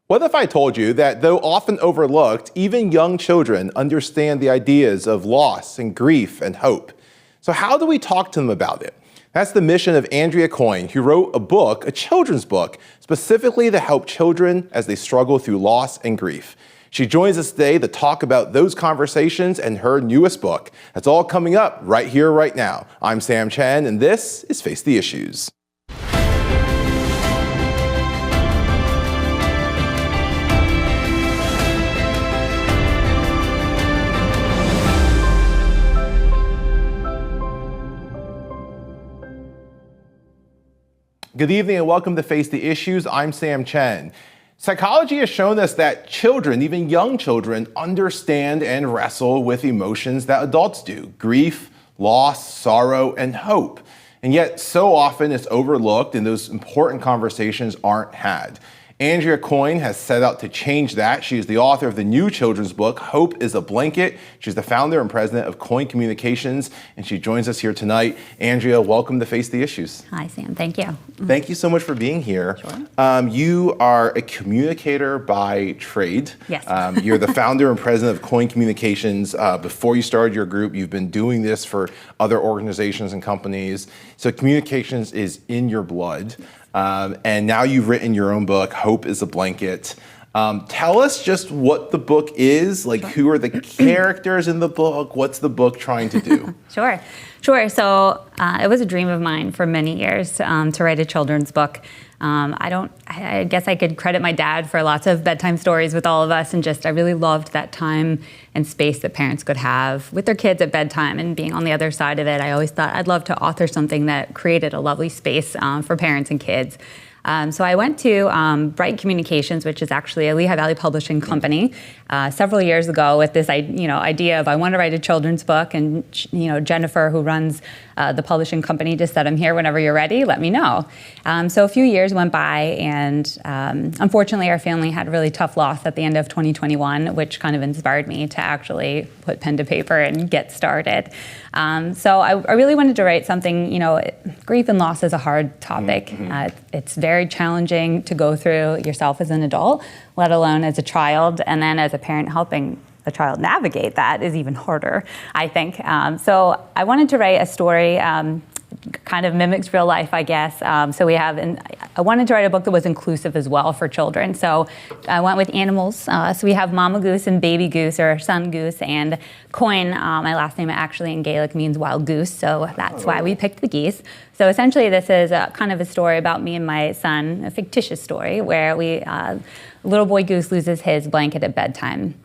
What if I told you that though often overlooked, even young children understand the ideas of loss and grief and hope? So how do we talk to them about it? That's the mission of Andrea Coyne, who wrote a book, a children's book, specifically to help children as they struggle through loss and grief. She joins us today to talk about those conversations and her newest book. That's all coming up right here, right now. I'm Sam Chen, and this is Face the Issues. Good evening and welcome to Face the Issues. I'm Sam Chen. Psychology has shown us that children, even young children, understand and wrestle with emotions that adults do: grief, loss, sorrow, and hope. And yet so often it's overlooked and those important conversations aren't had. Andrea Coyne has set out to change that. She is the author of the new children's book, Hope is a Blanket. She's the founder and president of Coyne Communications, and she joins us here tonight. Andrea, welcome to Face the Issues. Hi, Sam. Thank you. Thank you so much for being here. Sure. You are a communicator by trade. Yes. You're the founder and president of Coyne Communications. Before you started your group, you've been doing this for other organizations and companies. So communications is in your blood. And now you've written your own book, Hope is a Blanket. Tell us just what the book is, like who are the characters in the book? What's the book trying to do? Sure. So it was a dream of mine for many years to write a children's book. I guess I could credit my dad for lots of bedtime stories with all of us, and I really loved that time and space that parents could have with their kids at bedtime and being on the other side of it. I always thought I'd love to author something that created a lovely space for parents and kids. So I went to Bright Communications, which is actually a Lehigh Valley publishing company, several years ago with this idea of I want to write a children's book. And Jennifer, who runs the publishing company, just said, "I'm here whenever you're ready, let me know." So a few years went by, and unfortunately our family had a really tough loss at the end of 2021, which kind of inspired me to actually put pen to paper and get started. So I really wanted to write something, grief and loss is a hard topic. It's very challenging to go through yourself as an adult, let alone as a child, and then as a parent helping the child navigate that is even harder, I think. So I wanted to write a story kind of mimics real life, I guess. I wanted to write a book that was inclusive as well for children. So I went with animals. So we have Mama Goose and Baby Goose, or Son Goose, and Coyne. My last name actually in Gaelic means wild goose, so that's why we picked the geese. So essentially this is kind of a story about me and my son, a fictitious story, where little boy Goose loses his blanket at bedtime.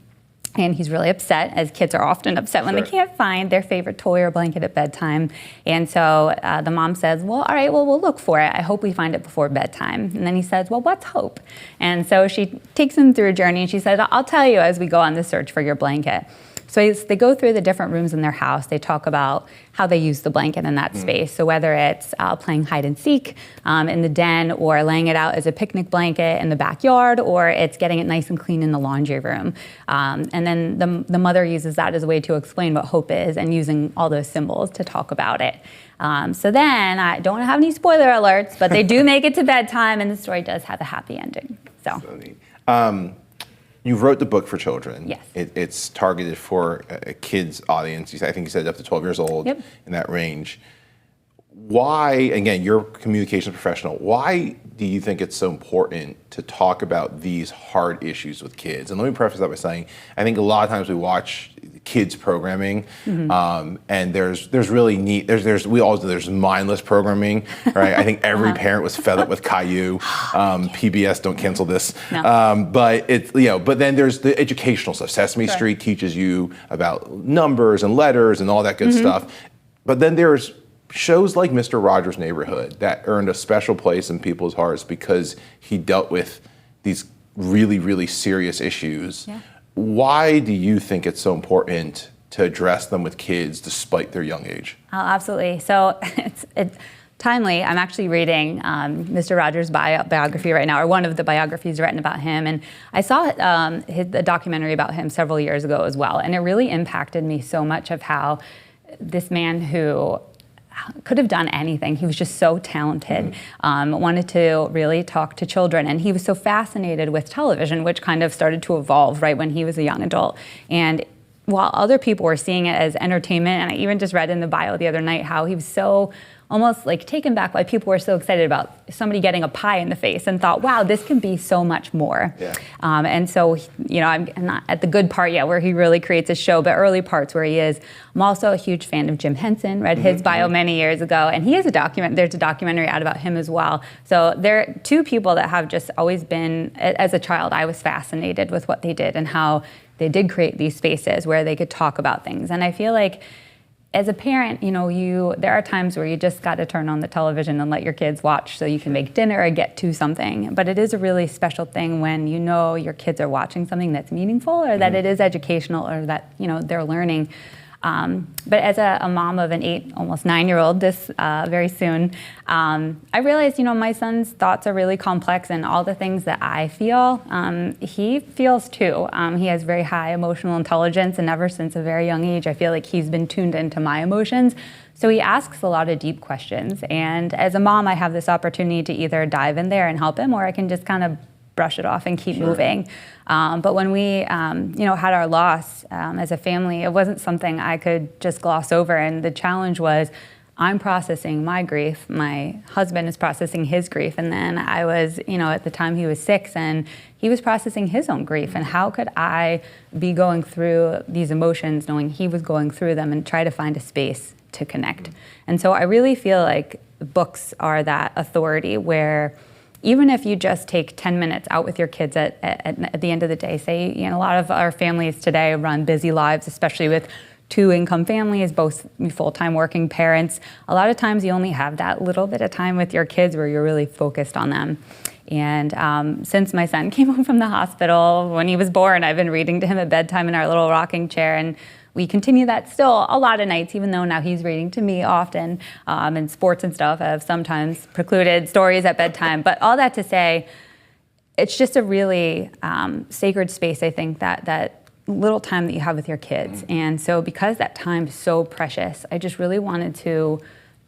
And he's really upset, as kids are often upset when they can't find their favorite toy or blanket at bedtime. And so the mom says, "Well, all right, we'll look for it. I hope we find it before bedtime." And then he says, "Well, what's hope?" And so she takes him through a journey, and she says, "I'll tell you as we go on the search for your blanket." So as they go through the different rooms in their house, they talk about how they use the blanket in that space. So whether it's playing hide and seek in the den, or laying it out as a picnic blanket in the backyard, or it's getting it nice and clean in the laundry room. And then the mother uses that as a way to explain what hope is, and using all those symbols to talk about it. So then, I don't have any spoiler alerts, but they do make it to bedtime, and the story does have a happy ending. So neat. You wrote the book for children. Yes. It's targeted for a kid's audience. I think you said up to 12 years old, Yep. in that range. Why, again, you're a communications professional, why do you think it's so important to talk about these hard issues with kids? And let me preface that by saying, I think a lot of times we watch kids programming, and there's really neat, there's mindless programming, right? I think every parent was fed up with Caillou. PBS, don't cancel this. No. But then there's the educational stuff. Sesame Street teaches you about numbers and letters and all that good stuff. But then there's shows like Mr. Rogers' Neighborhood that earned a special place in people's hearts because he dealt with these really, really serious issues. Yeah. Why do you think it's so important to address them with kids despite their young age? Oh, absolutely. So it's timely. I'm actually reading Mr. Rogers' biography right now, or one of the biographies written about him. And I saw a documentary about him several years ago as well. And it really impacted me so much of how this man who could have done anything. He was just so talented, wanted to really talk to children. And he was so fascinated with television, which kind of started to evolve right when he was a young adult. And while other people were seeing it as entertainment, and I even just read in the bio the other night how he was so almost like taken back why people were so excited about somebody getting a pie in the face and thought, wow, this can be so much more. Yeah. And so, I'm not at the good part yet where he really creates a show, but early parts where he is. I'm also a huge fan of Jim Henson, read his bio many years ago, and he has there's a documentary out about him as well. So there are two people that have just always been, as a child, I was fascinated with what they did and how they did create these spaces where they could talk about things. And I feel like as a parent, there are times where you just got to turn on the television and let your kids watch so you can make dinner or get to something. But it is a really special thing when your kids are watching something that's meaningful or that it is educational or that, they're learning. But as a mom of an 8, almost 9-year-old very soon, I realized, my son's thoughts are really complex and all the things that I feel, he feels too. He has very high emotional intelligence, and ever since a very young age, I feel like he's been tuned into my emotions. So he asks a lot of deep questions. And as a mom, I have this opportunity to either dive in there and help him, or I can just kind of brush it off and keep moving. But when we, had our loss as a family, it wasn't something I could just gloss over. And the challenge was, I'm processing my grief. My husband is processing his grief. And then I was, at the time he was 6, and he was processing his own grief. And how could I be going through these emotions knowing he was going through them and try to find a space to connect? And so I really feel like books are that authority where even if you just take 10 minutes out with your kids at the end of the day, say, a lot of our families today run busy lives, especially with 2-income families, both full-time working parents. A lot of times you only have that little bit of time with your kids where you're really focused on them. And since my son came home from the hospital when he was born, I've been reading to him at bedtime in our little rocking chair, and we continue that still a lot of nights, even though now he's reading to me often, and sports and stuff have sometimes precluded stories at bedtime. But all that to say, it's just a really sacred space, I think, that little time that you have with your kids. And so because that time is so precious, I just really wanted to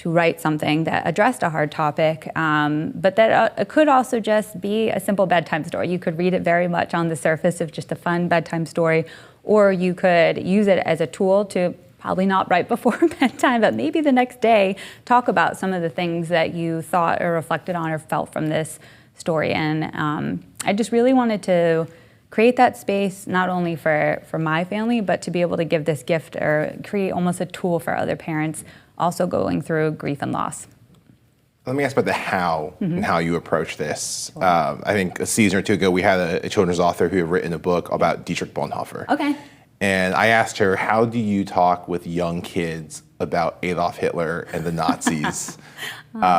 write something that addressed a hard topic, but that it could also just be a simple bedtime story. You could read it very much on the surface of just a fun bedtime story, or you could use it as a tool to probably not right before bedtime, but maybe the next day talk about some of the things that you thought or reflected on or felt from this story. And I just really wanted to create that space not only for my family, but to be able to give this gift or create almost a tool for other parents also going through grief and loss. Let me ask about the how and how you approach this. I think a season or 2 ago, we had a children's author who had written a book about Dietrich Bonhoeffer. Okay. And I asked her, how do you talk with young kids about Adolf Hitler and the Nazis?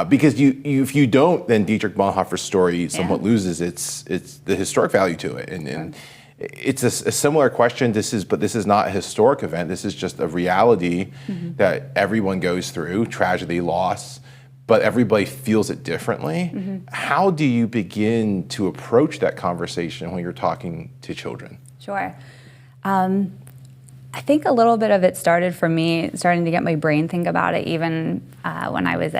Because if you don't, then Dietrich Bonhoeffer's story somewhat loses its the historic value to it. And it's a similar question. This is not a historic event. This is just a reality that everyone goes through, tragedy, loss, but everybody feels it differently. How do you begin to approach that conversation when you're talking to children? Sure. I think a little bit of it started for me starting to get my brain think about it even when I was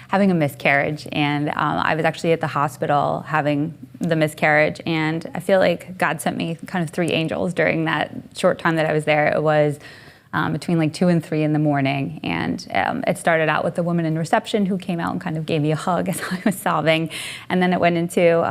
having a miscarriage, and I was actually at the hospital having the miscarriage, and I feel like God sent me kind of 3 angels during that short time that I was there. It was between like 2 and 3 in the morning, and it started out with the woman in reception who came out and kind of gave me a hug as I was sobbing, and then it went into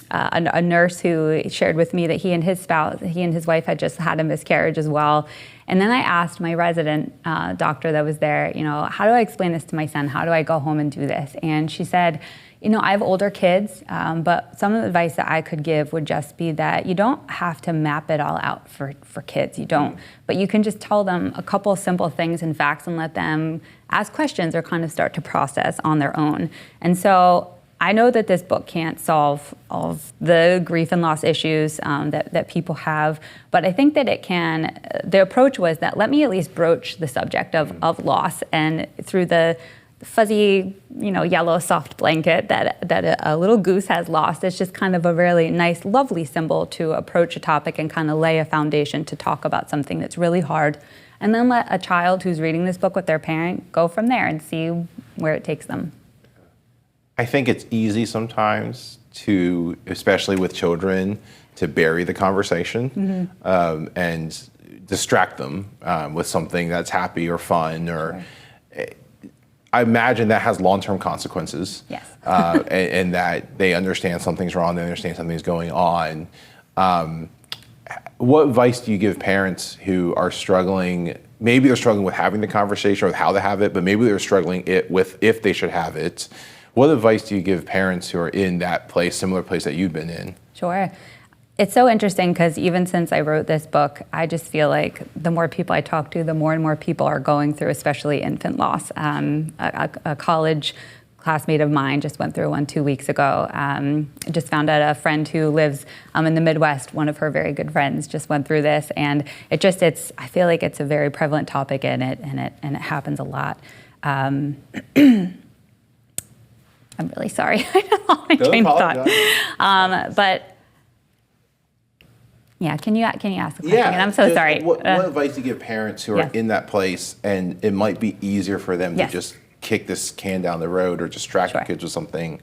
a nurse who shared with me that he and his wife had just had a miscarriage as well. And then I asked my resident doctor that was there, how do I explain this to my son? How do I go home and do this? And she said, I have older kids, but some of the advice that I could give would just be that you don't have to map it all out for kids. You don't. But you can just tell them a couple of simple things and facts and let them ask questions or kind of start to process on their own. And so I know that this book can't solve all of the grief and loss issues that people have, but I think that it can. The approach was that let me at least broach the subject of loss, and through the fuzzy, yellow soft blanket that a little goose has lost. It's just kind of a really nice, lovely symbol to approach a topic and kind of lay a foundation to talk about something that's really hard. And then let a child who's reading this book with their parent go from there and see where it takes them. I think it's easy sometimes to, especially with children, to bury the conversation and distract them with something that's happy or fun or. Sure. I imagine that has long-term consequences. Yes. And that they understand something's wrong, they understand something's going on. What advice do you give parents who are struggling? Maybe they're struggling with having the conversation or with how to have it, but maybe they're struggling with if they should have it. What advice do you give parents who are in that place, similar place that you've been in? Sure. It's so interesting because even since I wrote this book, I just feel like the more people I talk to, the more and more people are going through, especially infant loss. A college classmate of mine just went through one 2 weeks ago. Just found out a friend who lives in the Midwest, one of her very good friends just went through this. And I feel like it's a very prevalent topic and it happens a lot. I'm really sorry. I lost my train of thought. But yeah, can you ask the question again? I'm so sorry. What advice do you give parents who are in that place and it might be easier for them to just kick this can down the road or distract the kids with something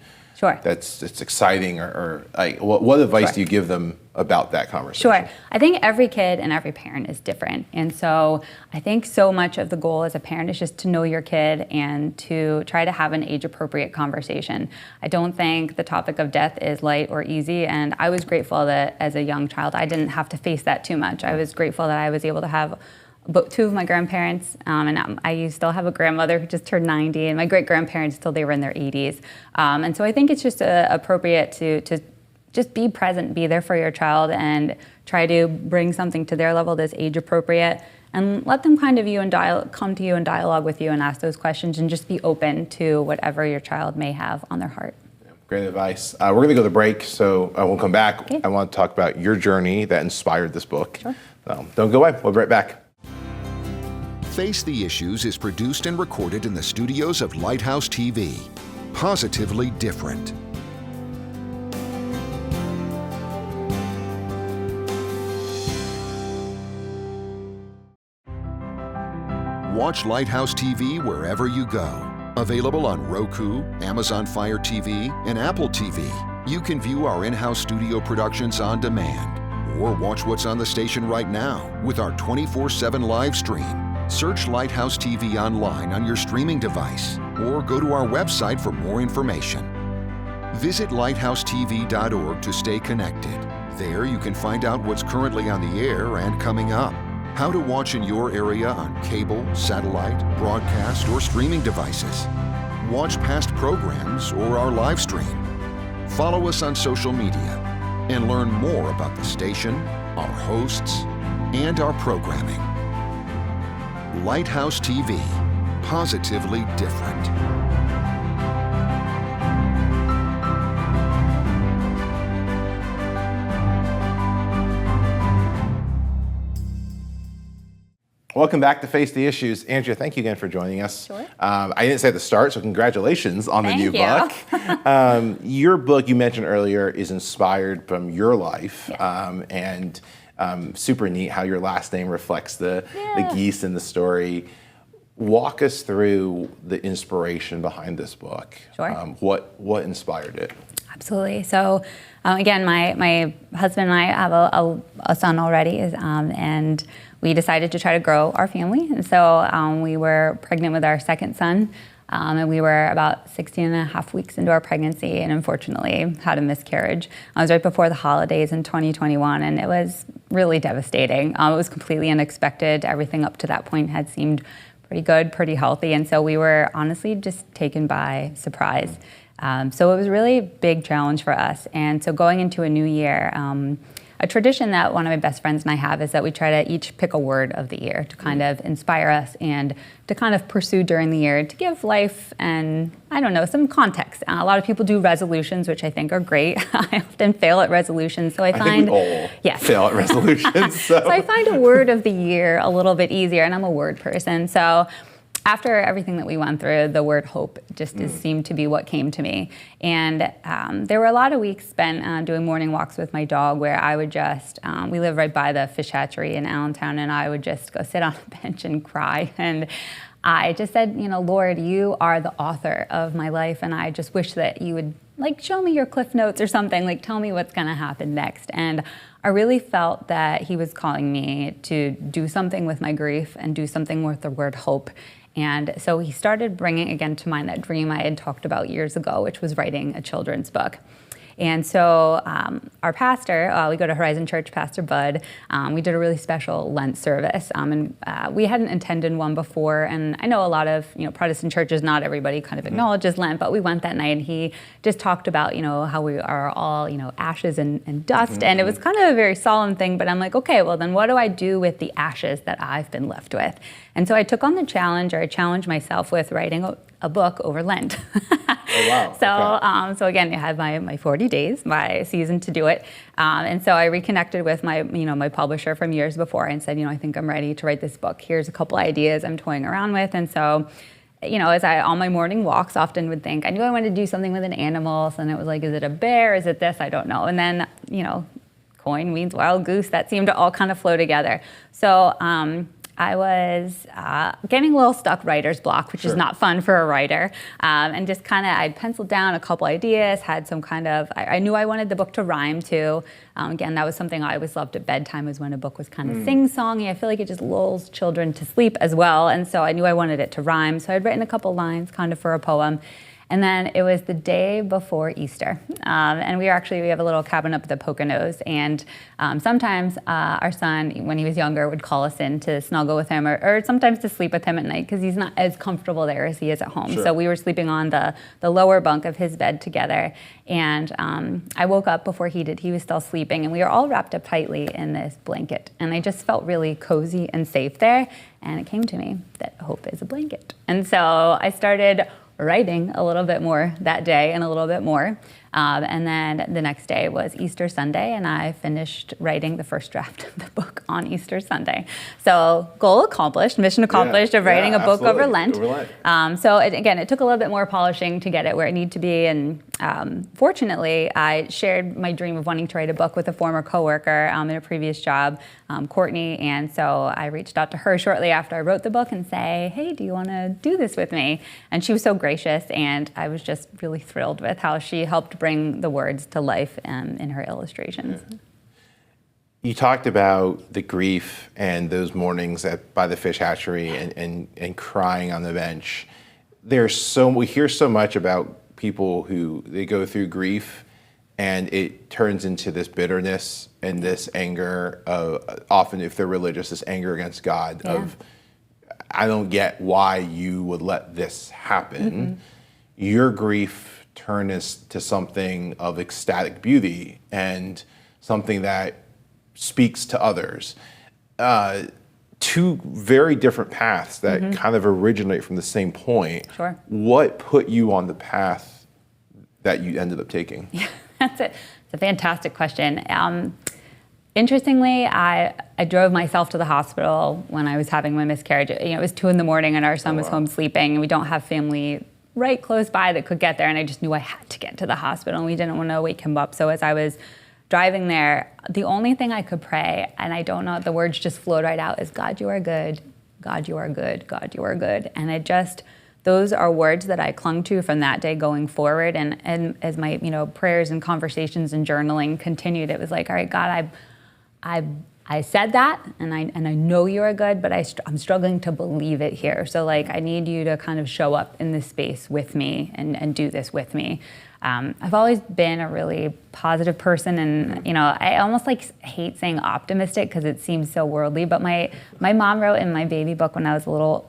that's exciting or like what advice do you give them about that conversation? Sure. I think every kid and every parent is different. And so I think so much of the goal as a parent is just to know your kid and to try to have an age-appropriate conversation. I don't think the topic of death is light or easy. And I was grateful that as a young child, I didn't have to face that too much. I was grateful that I was able to have two of my grandparents, and I still have a grandmother who just turned 90, and my great-grandparents till they were in their 80s. And so I think it's just appropriate to just be present, be there for your child, and try to bring something to their level that's age-appropriate, and let them kind of come to you and dialogue with you and ask those questions, and just be open to whatever your child may have on their heart. Great advice. We're going to go to the break, so we'll come back. Okay. I want to talk about your journey that inspired this book. Sure. Don't go away. We'll be right back. Face the Issues is produced and recorded in the studios of Lighthouse TV. Positively different. Watch Lighthouse TV wherever you go. Available on Roku, Amazon Fire TV, and Apple TV. You can view our in-house studio productions on demand or watch what's on the station right now with our 24/7 live stream. Search Lighthouse TV online on your streaming device or go to our website for more information. Visit lighthousetv.org to stay connected. There you can find out what's currently on the air and coming up, how to watch in your area on cable, satellite, broadcast, or streaming devices. Watch past programs or our live stream. Follow us on social media and learn more about the station, our hosts, and our programming. Lighthouse TV, positively different. Welcome back to Face the Issues. Andrea, thank you again for joining us. Sure. I didn't say at the start, so congratulations on the new book. Your book, you mentioned earlier, is inspired from your life. And super neat how your last name reflects the geese in the story. Walk us through the inspiration behind this book. Sure. What inspired it? Absolutely. So again, my husband and I have a son already, and we decided to try to grow our family. And so we were pregnant with our second son, and we were about 16 and a half weeks into our pregnancy, and unfortunately had a miscarriage. It was right before the holidays in 2021, and it was really devastating. It was completely unexpected. Everything up to that point had seemed pretty good, pretty healthy, and so we were honestly just taken by surprise. So it was really a big challenge for us. And so going into a new year, a tradition that one of my best friends and I have is that we try to each pick a word of the year to kind of inspire us and to kind of pursue during the year to give life and, I don't know, some context. A lot of people do resolutions, which I think are great. I often fail at resolutions, so I find... think we all fail at resolutions. So I find a word of the year a little bit easier, and I'm a word person. So after everything that we went through, the word hope just seemed to be what came to me. And there were a lot of weeks spent doing morning walks with my dog where I would just, we live right by the fish hatchery in Allentown, and I would just go sit on a bench and cry. And I just said, Lord, you are the author of my life, and I just wish that you would show me your cliff notes or something, tell me what's gonna happen next. And I really felt that he was calling me to do something with my grief and do something with the word hope. And so he started bringing again to mind that dream I had talked about years ago, which was writing a children's book. And so our pastor, we go to Horizon Church, Pastor Bud, we did a really special Lent service. And we hadn't attended one before. And I know a lot of Protestant churches, not everybody kind of acknowledges Lent, but we went that night and he just talked about how we are all ashes and dust. And it was kind of a very solemn thing, but I'm like, okay, well then what do I do with the ashes that I've been left with? And so I took on the challenge, or I challenged myself with writing a book over Lent. Oh, wow. So, Okay. so again, I had my 40 days, my season to do it. And so I reconnected with my publisher from years before and said, I think I'm ready to write this book. Here's a couple ideas I'm toying around with. And so, as I, on my morning walks, often would think, I knew I wanted to do something with an animal. So then it was like, is it a bear? Is it this? I don't know. And then, Coyne means wild goose. That seemed to all kind of flow together. So, I was getting a little stuck writer's block, which is not fun for a writer. And just I'd penciled down a couple ideas, had some I knew I wanted the book to rhyme too. Again, that was something I always loved at bedtime, was when a book was sing-songy. I feel like it just lulls children to sleep as well. And so I knew I wanted it to rhyme. So I'd written a couple lines for a poem. And then it was the day before Easter. And we have a little cabin up at the Poconos. And sometimes our son, when he was younger, would call us in to snuggle with him or sometimes to sleep with him at night because he's not as comfortable there as he is at home. Sure. So we were sleeping on the lower bunk of his bed together. And I woke up before he did. He was still sleeping. And we were all wrapped up tightly in this blanket. And I just felt really cozy and safe there. And it came to me that hope is a blanket. And so I started writing a little bit more that day and a little bit more. And then the next day was Easter Sunday, and I finished writing the first draft of the book on Easter Sunday. So goal accomplished, mission accomplished of writing a book over Lent. So it took a little bit more polishing to get it where it needed to be. And fortunately, I shared my dream of wanting to write a book with a former coworker in a previous job, Courtney. And so I reached out to her shortly after I wrote the book and say, hey, do you want to do this with me? And she was so gracious, and I was just really thrilled with how she helped bring the words to life in her illustrations. You talked about the grief and those mornings by the fish hatchery and crying on the bench. We hear so much about people who they go through grief and it turns into this bitterness and this anger, often if they're religious, this anger against God of, I don't get why you would let this happen. Your grief turned to something of ecstatic beauty and something that speaks to others. Two very different paths that kind of originate from the same point. Sure. What put you on the path that you ended up taking? Yeah, it's a fantastic question. Interestingly, I drove myself to the hospital when I was having my miscarriage. It was 2 a.m. and our son was home sleeping, and we don't have family right close by that could get there, and I just knew I had to get to the hospital, and we didn't want to wake him up. So as I was driving there, the only thing I could pray, and I don't know, the words just flowed right out, is God, you are good. God, you are good. God, you are good. And those are words that I clung to from that day going forward. And as my prayers and conversations and journaling continued, it was like, all right, God, I said that, and I know you are good, but I'm struggling to believe it here. So I need you to kind of show up in this space with me and do this with me. I've always been a really positive person, and I almost hate saying optimistic because it seems so worldly. But my mom wrote in my baby book when I was a little,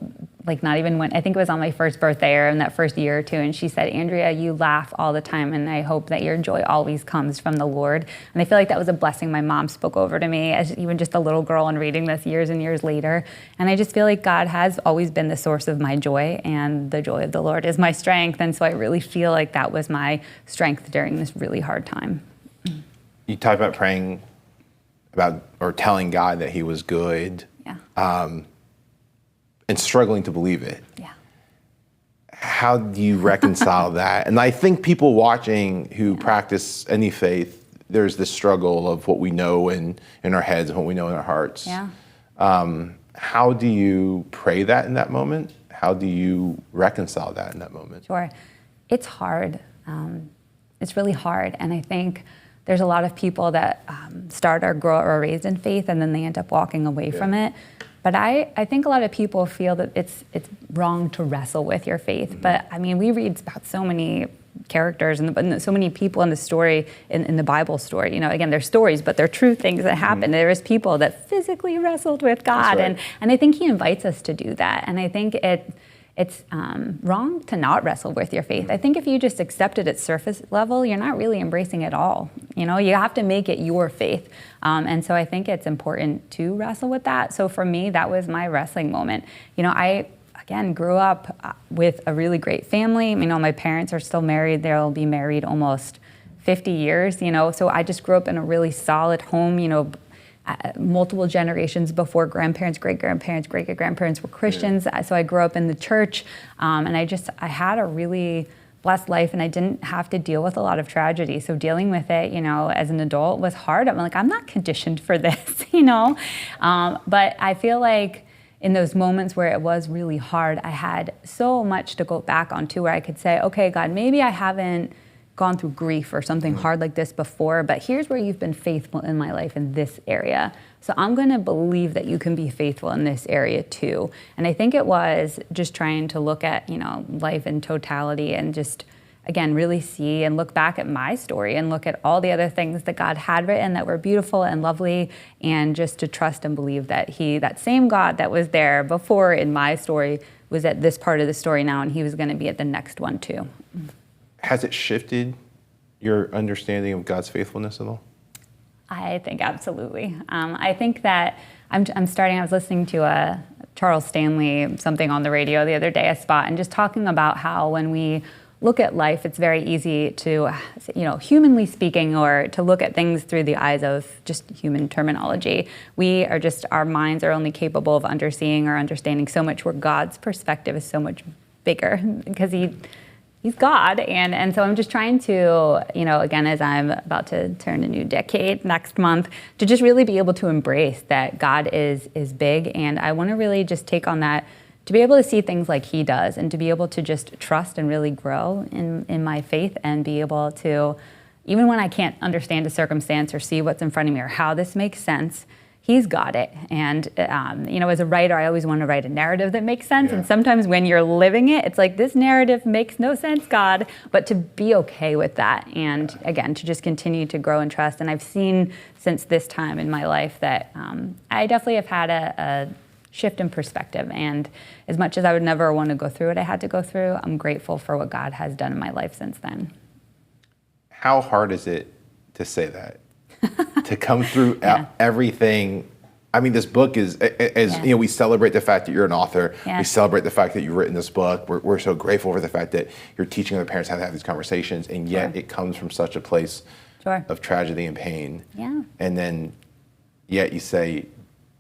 not even when, I think it was on my first birthday or in that first year or two, and she said, Andrea, you laugh all the time, and I hope that your joy always comes from the Lord. And I feel like that was a blessing my mom spoke over to me as even just a little girl and reading this years and years later. And I just feel like God has always been the source of my joy, and the joy of the Lord is my strength. And so I really feel like that was my strength during this really hard time. You talked about praying about or telling God that he was good. Yeah. and struggling to believe it. Yeah. How do you reconcile that? And I think people watching who practice any faith, there's this struggle of what we know in our heads and what we know in our hearts. Yeah. How do you pray that in that moment? How do you reconcile that in that moment? Sure. It's hard. It's really hard. And I think there's a lot of people that start or grow or are raised in faith and then they end up walking away from it. But I think a lot of people feel that it's wrong to wrestle with your faith. Mm-hmm. But I mean, we read about so many characters and so many people in the story, in the Bible story. You know, again, they're stories, but they're true things that happened. Mm-hmm. There was people that physically wrestled with God. Right. And I think he invites us to do that. And I think it's wrong to not wrestle with your faith. I think if you just accept it at surface level, you're not really embracing it all. You know, you have to make it your faith. And so I think it's important to wrestle with that. So for me, that was my wrestling moment. You know, I, again, grew up with a really great family. You know, my parents are still married. They'll be married almost 50 years, you know. So I just grew up in a really solid home, you know, multiple generations before grandparents, great-grandparents, great-grandparents were Christians. Yeah. So I grew up in the church, and I had a really blessed life, and I didn't have to deal with a lot of tragedy. So dealing with it, you know, as an adult was hard. I'm like, I'm not conditioned for this, you know? But I feel like in those moments where it was really hard, I had so much to go back onto where I could say, okay, God, maybe I haven't gone through grief or something hard like this before, but here's where you've been faithful in my life in this area. So I'm going to believe that you can be faithful in this area too. And I think it was just trying to look at, you know, life in totality and just, again, really see and look back at my story and look at all the other things that God had written that were beautiful and lovely, and just to trust and believe that that same God that was there before in my story was at this part of the story now, and he was going to be at the next one too. Has it shifted your understanding of God's faithfulness at all? I think absolutely. I think that I was listening to a Charles Stanley, something on the radio the other day, a spot, and just talking about how when we look at life, it's very easy to, you know, humanly speaking, or to look at things through the eyes of just human terminology. Our minds are only capable of understanding so much, where God's perspective is so much bigger because He's God, and so I'm just trying to, you know, again, as I'm about to turn a new decade next month, to just really be able to embrace that God is big, and I want to really just take on that, to be able to see things like he does, and to be able to just trust and really grow in my faith, and be able to, even when I can't understand a circumstance or see what's in front of me or how this makes sense, he's got it. And, you know, as a writer, I always want to write a narrative that makes sense. Yeah. And sometimes when you're living it, it's like, this narrative makes no sense, God. But to be okay with that. And again, to just continue to grow and trust. And I've seen since this time in my life that I definitely have had a shift in perspective. And as much as I would never want to go through what I had to go through, I'm grateful for what God has done in my life since then. How hard is it to say that? To come through everything. I mean, this book is, you know, we celebrate the fact that you're an author. Yeah. We celebrate the fact that you've written this book. We're so grateful for the fact that you're teaching other parents how to have these conversations, and yet it comes from such a place of tragedy and pain. Yeah. And then, yet you say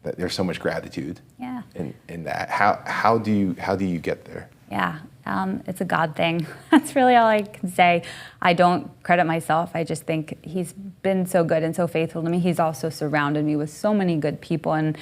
that there's so much gratitude. Yeah. In that. How do you get there? Yeah. It's a God thing. That's really all I can say. I don't credit myself. I just think he's been so good and so faithful to me. He's also surrounded me with so many good people. And,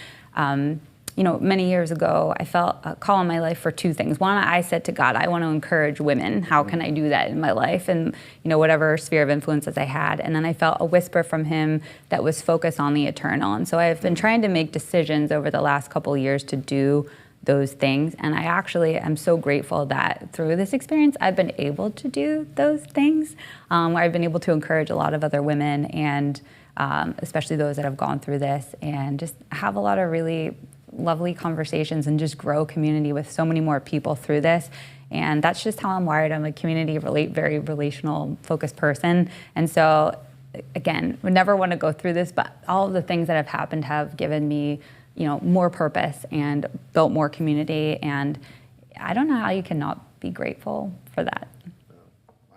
you know, many years ago, I felt a call in my life for two things. One, I said to God, I want to encourage women. How can I do that in my life? And, you know, whatever sphere of influences I had. And then I felt a whisper from him that was focused on the eternal. And so I've been trying to make decisions over the last couple of years to do those things. And I actually am so grateful that through this experience, I've been able to do those things, where I've been able to encourage a lot of other women, and especially those that have gone through this, and just have a lot of really lovely conversations and just grow community with so many more people through this. And that's just how I'm wired. I'm a very relational focused person. And so again, would never want to go through this, but all of the things that have happened have given me, you know, more purpose and built more community. And I don't know how you cannot be grateful for that.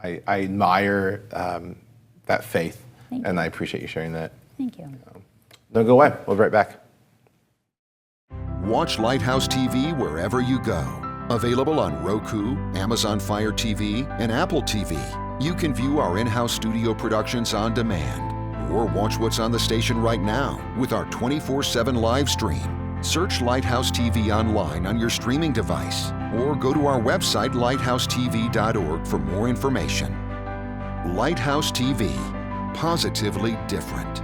I admire that faith, and I appreciate you sharing that. Thank you. Don't go away. We'll be right back. Watch Lighthouse TV wherever you go. Available on Roku, Amazon Fire TV, and Apple TV. You can view our in-house studio productions on demand, or watch what's on the station right now with our 24/7 live stream. Search Lighthouse TV online on your streaming device, or go to our website lighthousetv.org for more information. Lighthouse TV, positively different.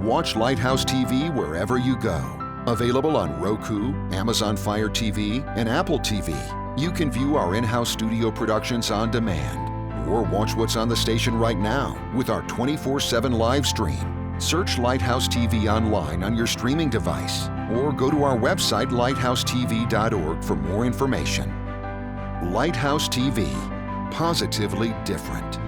Watch Lighthouse TV wherever you go. Available on Roku, Amazon Fire TV, and Apple TV. You can view our in-house studio productions on demand, or watch what's on the station right now with our 24/7 live stream. Search Lighthouse TV online on your streaming device, or go to our website lighthousetv.org for more information. Lighthouse TV, positively different.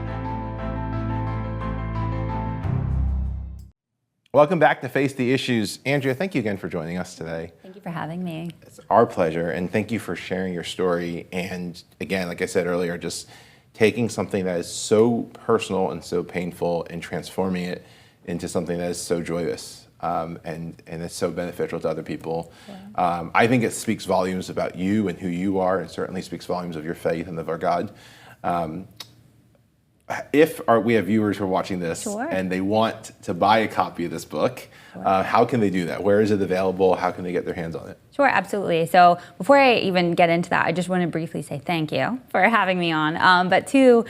Welcome back to Face the Issues. Andrea, thank you again for joining us today. Thank you for having me. It's our pleasure, and thank you for sharing your story. And again, like I said earlier, just taking something that is so personal and so painful and transforming it into something that is so joyous and it's so beneficial to other people. Yeah. I think it speaks volumes about you and who you are, and certainly speaks volumes of your faith and of our God. If we have viewers who are watching this and they want to buy a copy of this book, how can they do that? Where is it available? How can they get their hands on it? Sure, absolutely. So before I even get into that, I just want to briefly say thank you for having me on. But two,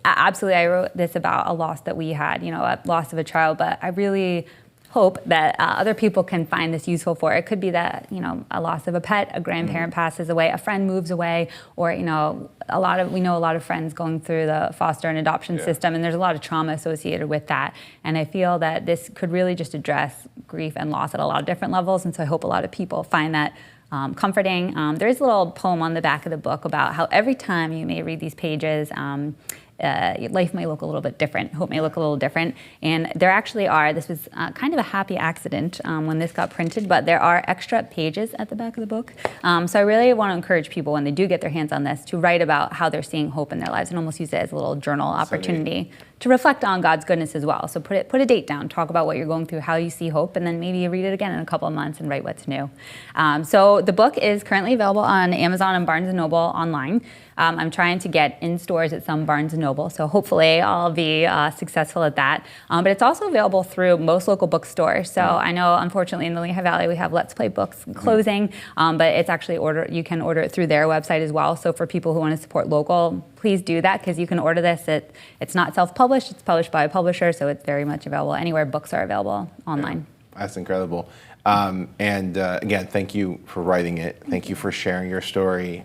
absolutely, I wrote this about a loss that we had, a loss of a child, but I really hope that other people can find this useful for. It could be that, a loss of a pet, a grandparent passes away, a friend moves away, or, we know a lot of friends going through the foster and adoption system, and there's a lot of trauma associated with that. And I feel that this could really just address grief and loss at a lot of different levels, and so I hope a lot of people find that comforting. There is a little poem on the back of the book about how every time you may read these pages, life may look a little bit different, hope may look a little different. And there actually are, this was kind of a happy accident when this got printed, but there are extra pages at the back of the book. So I really want to encourage people when they do get their hands on this to write about how they're seeing hope in their lives and almost use it as a little journal opportunity to reflect on God's goodness as well. So put a date down, talk about what you're going through, how you see hope, and then maybe you read it again in a couple of months and write what's new. So the book is currently available on Amazon and Barnes & Noble online. I'm trying to get in stores at some Barnes & Noble, so hopefully I'll be successful at that. But it's also available through most local bookstores. So I know, unfortunately, in the Lehigh Valley, we have Let's Play Books closing, but it's actually you can order it through their website as well. So for people who want to support local, please do that, because you can order this. It's not self-published, it's published by a publisher, so it's very much available anywhere books are available online. Yeah, that's incredible. Again, thank you for writing it. Thank you for sharing your story,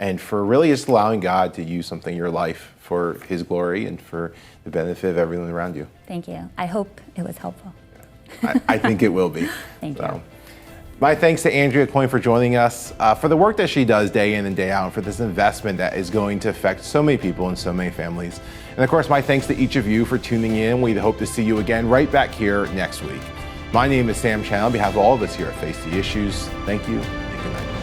and for really just allowing God to use something in your life for His glory and for the benefit of everyone around you. Thank you. I hope it was helpful. I think it will be. Thank you. My thanks to Andrea Coyne for joining us, for the work that she does day in and day out, and for this investment that is going to affect so many people and so many families. And of course, my thanks to each of you for tuning in. We hope to see you again right back here next week. My name is Sam Chen. On behalf of all of us here at Face the Issues, thank you and good night.